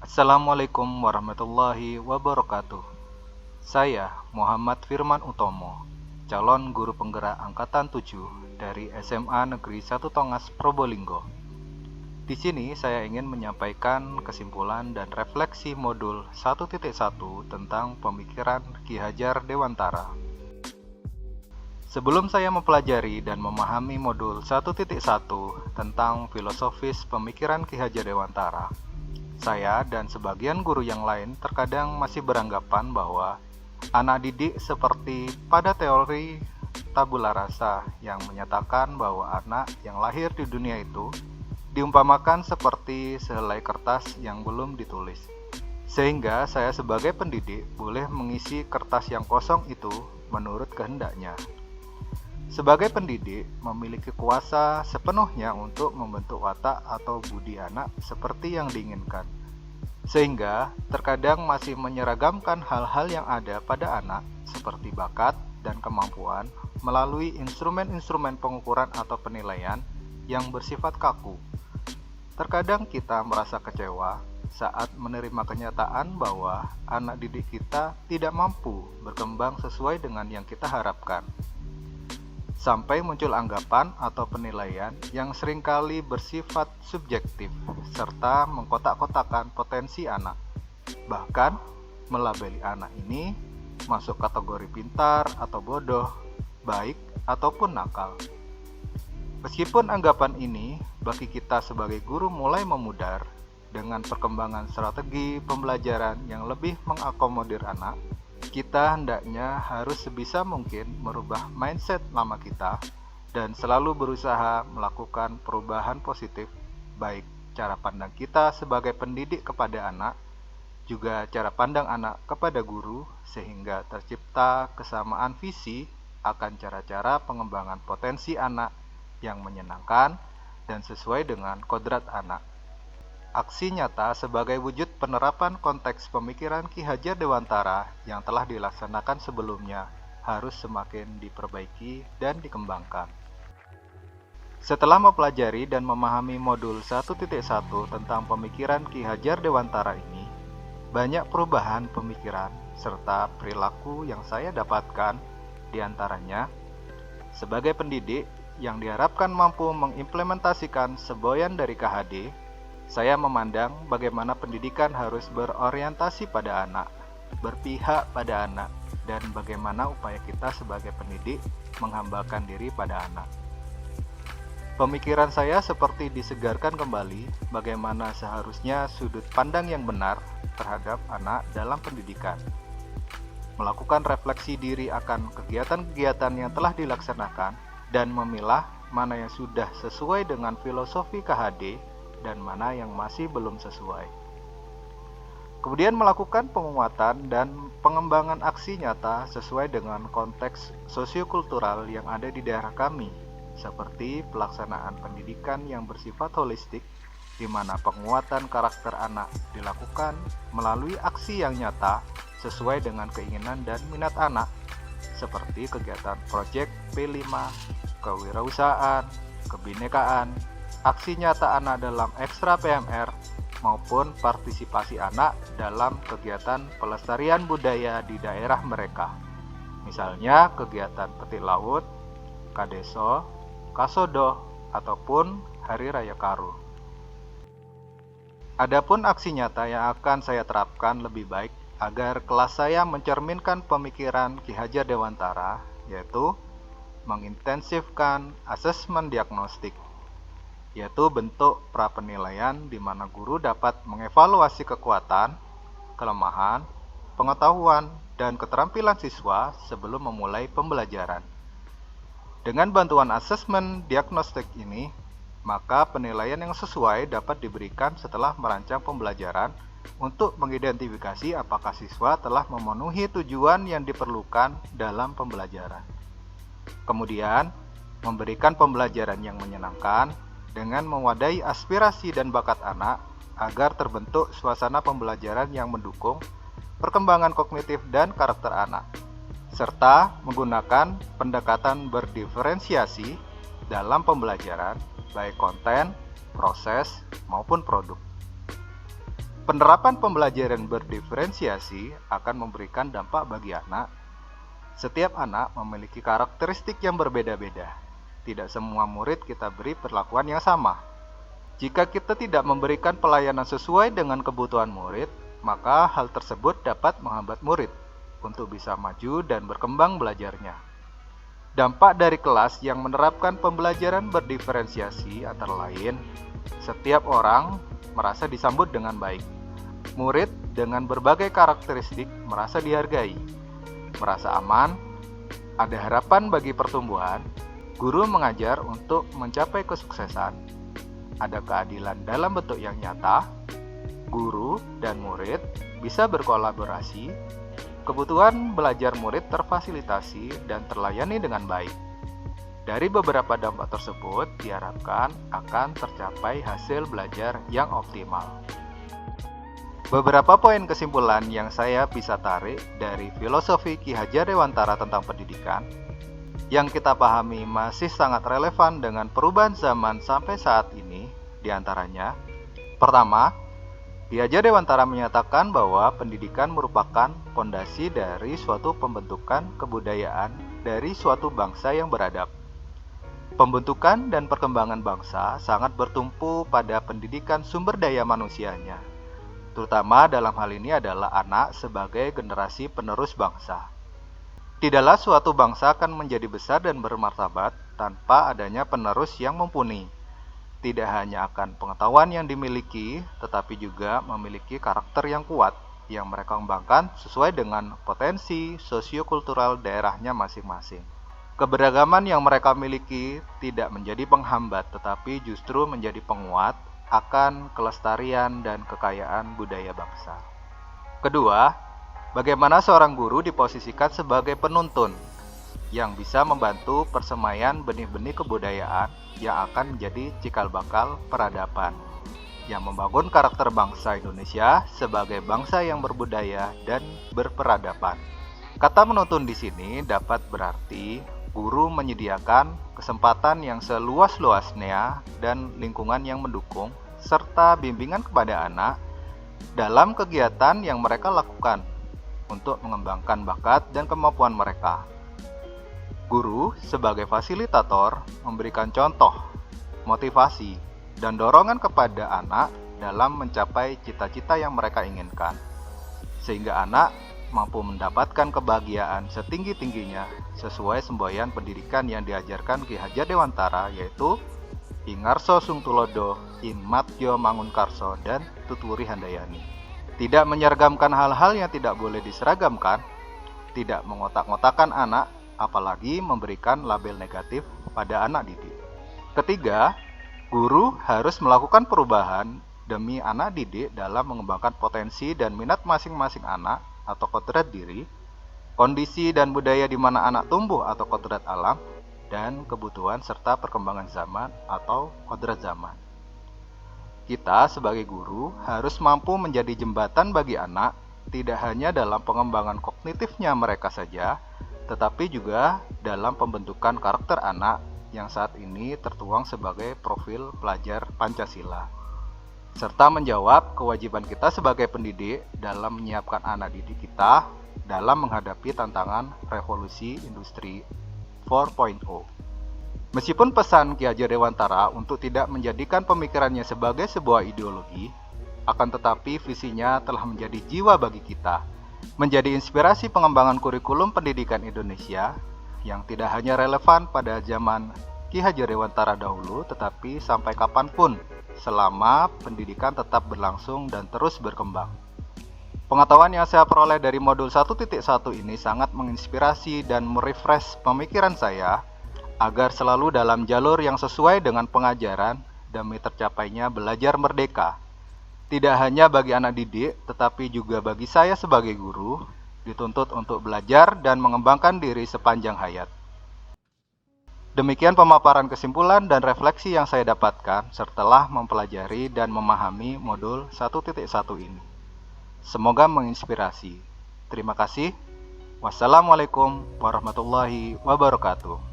Assalamualaikum warahmatullahi wabarakatuh. Saya Muhammad Firman Utomo, calon guru penggerak angkatan 7 dari SMA Negeri 1 Tongas Probolinggo. Di sini saya ingin menyampaikan kesimpulan dan refleksi modul 1.1 tentang pemikiran Ki Hajar Dewantara. Sebelum saya mempelajari dan memahami modul 1.1 tentang filosofis pemikiran Ki Hajar Dewantara, saya dan sebagian guru yang lain terkadang masih beranggapan bahwa anak didik seperti pada teori tabula rasa yang menyatakan bahwa anak yang lahir di dunia itu diumpamakan seperti sehelai kertas yang belum ditulis. Sehingga saya sebagai pendidik boleh mengisi kertas yang kosong itu menurut kehendaknya. Sebagai pendidik, memiliki kuasa sepenuhnya untuk membentuk watak atau budi anak seperti yang diinginkan. Sehingga terkadang masih menyeragamkan hal-hal yang ada pada anak seperti bakat dan kemampuan melalui instrumen-instrumen pengukuran atau penilaian yang bersifat kaku. Terkadang kita merasa kecewa saat menerima kenyataan bahwa anak didik kita tidak mampu berkembang sesuai dengan yang kita harapkan. Sampai muncul anggapan atau penilaian yang seringkali bersifat subjektif serta mengkotak-kotakan potensi anak. Bahkan melabeli anak ini masuk kategori pintar atau bodoh, baik ataupun nakal. Meskipun anggapan ini bagi kita sebagai guru mulai memudar dengan perkembangan strategi pembelajaran yang lebih mengakomodir anak, kita hendaknya harus sebisa mungkin merubah mindset lama kita dan selalu berusaha melakukan perubahan positif, baik cara pandang kita sebagai pendidik kepada anak, juga cara pandang anak kepada guru, sehingga tercipta kesamaan visi akan cara-cara pengembangan potensi anak yang menyenangkan dan sesuai dengan kodrat anak. Aksi nyata sebagai wujud penerapan konteks pemikiran Ki Hajar Dewantara yang telah dilaksanakan sebelumnya harus semakin diperbaiki dan dikembangkan. Setelah mempelajari dan memahami modul 1.1 tentang pemikiran Ki Hajar Dewantara ini, banyak perubahan pemikiran serta perilaku yang saya dapatkan, diantaranya sebagai pendidik yang diharapkan mampu mengimplementasikan semboyan dari KHD. Saya memandang bagaimana pendidikan harus berorientasi pada anak, berpihak pada anak, dan bagaimana upaya kita sebagai pendidik menghambakan diri pada anak. Pemikiran saya seperti disegarkan kembali bagaimana seharusnya sudut pandang yang benar terhadap anak dalam pendidikan. Melakukan refleksi diri akan kegiatan-kegiatan yang telah dilaksanakan dan memilah mana yang sudah sesuai dengan filosofi KHD dan mana yang masih belum sesuai. Kemudian melakukan penguatan dan pengembangan aksi nyata sesuai dengan konteks sosiokultural yang ada di daerah kami, seperti pelaksanaan pendidikan yang bersifat holistik, di mana penguatan karakter anak dilakukan melalui aksi yang nyata sesuai dengan keinginan dan minat anak, seperti kegiatan proyek P5, kewirausahaan, kebinekaan, aksi nyata anak dalam ekstra PMR, maupun partisipasi anak dalam kegiatan pelestarian budaya di daerah mereka. Misalnya kegiatan petik laut, kadeso, kasodo, ataupun Hari Raya Karu. Adapun aksi nyata yang akan saya terapkan lebih baik agar kelas saya mencerminkan pemikiran Ki Hajar Dewantara, yaitu mengintensifkan asesmen diagnostik, yaitu bentuk prapenilaian di mana guru dapat mengevaluasi kekuatan, kelemahan, pengetahuan, dan keterampilan siswa sebelum memulai pembelajaran. Dengan bantuan asesmen diagnostik ini, maka penilaian yang sesuai dapat diberikan setelah merancang pembelajaran untuk mengidentifikasi apakah siswa telah memenuhi tujuan yang diperlukan dalam pembelajaran. Kemudian, memberikan pembelajaran yang menyenangkan dengan mewadahi aspirasi dan bakat anak agar terbentuk suasana pembelajaran yang mendukung perkembangan kognitif dan karakter anak, serta menggunakan pendekatan berdiferensiasi dalam pembelajaran, baik konten, proses, maupun produk. Penerapan pembelajaran berdiferensiasi akan memberikan dampak bagi anak. Setiap anak memiliki karakteristik yang berbeda-beda. Tidak semua murid kita beri perlakuan yang sama. Jika kita tidak memberikan pelayanan sesuai dengan kebutuhan murid, maka hal tersebut dapat menghambat murid untuk bisa maju dan berkembang belajarnya. Dampak dari kelas yang menerapkan pembelajaran berdiferensiasi antara lain, setiap orang merasa disambut dengan baik. Murid dengan berbagai karakteristik merasa dihargai, merasa aman, ada harapan bagi pertumbuhan, guru mengajar untuk mencapai kesuksesan, ada keadilan dalam bentuk yang nyata, guru dan murid bisa berkolaborasi, kebutuhan belajar murid terfasilitasi dan terlayani dengan baik. Dari beberapa dampak tersebut diharapkan akan tercapai hasil belajar yang optimal. Beberapa poin kesimpulan yang saya bisa tarik dari filosofi Ki Hajar Dewantara tentang pendidikan yang kita pahami masih sangat relevan dengan perubahan zaman sampai saat ini, diantaranya: pertama, Ki Hajar Dewantara menyatakan bahwa pendidikan merupakan fondasi dari suatu pembentukan kebudayaan dari suatu bangsa yang beradab. Pembentukan dan perkembangan bangsa sangat bertumpu pada pendidikan sumber daya manusianya, terutama dalam hal ini adalah anak sebagai generasi penerus bangsa. Tidaklah suatu bangsa akan menjadi besar dan bermartabat tanpa adanya penerus yang mumpuni. Tidak hanya akan pengetahuan yang dimiliki, tetapi juga memiliki karakter yang kuat yang mereka kembangkan sesuai dengan potensi sosiokultural daerahnya masing-masing. Keberagaman yang mereka miliki tidak menjadi penghambat, tetapi justru menjadi penguat akan kelestarian dan kekayaan budaya bangsa. Kedua, bagaimana seorang guru diposisikan sebagai penuntun yang bisa membantu persemaian benih-benih kebudayaan yang akan menjadi cikal bakal peradaban, yang membangun karakter bangsa Indonesia sebagai bangsa yang berbudaya dan berperadaban. Kata menuntun di sini dapat berarti guru menyediakan kesempatan yang seluas-luasnya dan lingkungan yang mendukung, serta bimbingan kepada anak dalam kegiatan yang mereka lakukan untuk mengembangkan bakat dan kemampuan mereka. Guru sebagai fasilitator memberikan contoh, motivasi, dan dorongan kepada anak dalam mencapai cita-cita yang mereka inginkan, sehingga anak mampu mendapatkan kebahagiaan setinggi-tingginya sesuai semboyan pendidikan yang diajarkan Ki Hajar Dewantara, yaitu Ingarso Sungtulodo, Inmatjo Mangunkarso, dan Tutwuri Handayani. Tidak menyeragamkan hal-hal yang tidak boleh diseragamkan, tidak mengotak-ngotakan anak, apalagi memberikan label negatif pada anak didik. Ketiga, guru harus melakukan perubahan demi anak didik dalam mengembangkan potensi dan minat masing-masing anak atau kodrat diri, kondisi dan budaya di mana anak tumbuh atau kodrat alam, dan kebutuhan serta perkembangan zaman atau kodrat zaman. Kita sebagai guru harus mampu menjadi jembatan bagi anak, tidak hanya dalam pengembangan kognitifnya mereka saja, tetapi juga dalam pembentukan karakter anak yang saat ini tertuang sebagai profil pelajar Pancasila, serta menjawab kewajiban kita sebagai pendidik dalam menyiapkan anak didik kita dalam menghadapi tantangan revolusi industri 4.0. Meskipun pesan Ki Hajar Dewantara untuk tidak menjadikan pemikirannya sebagai sebuah ideologi, akan tetapi visinya telah menjadi jiwa bagi kita, menjadi inspirasi pengembangan kurikulum pendidikan Indonesia yang tidak hanya relevan pada zaman Ki Hajar Dewantara dahulu, tetapi sampai kapanpun selama pendidikan tetap berlangsung dan terus berkembang. Pengetahuan yang saya peroleh dari modul 1.1 ini sangat menginspirasi dan merefresh pemikiran saya agar selalu dalam jalur yang sesuai dengan pengajaran demi tercapainya belajar merdeka. Tidak hanya bagi anak didik, tetapi juga bagi saya sebagai guru, dituntut untuk belajar dan mengembangkan diri sepanjang hayat. Demikian pemaparan kesimpulan dan refleksi yang saya dapatkan setelah mempelajari dan memahami modul 1.1 ini. Semoga menginspirasi. Terima kasih. Wassalamualaikum warahmatullahi wabarakatuh.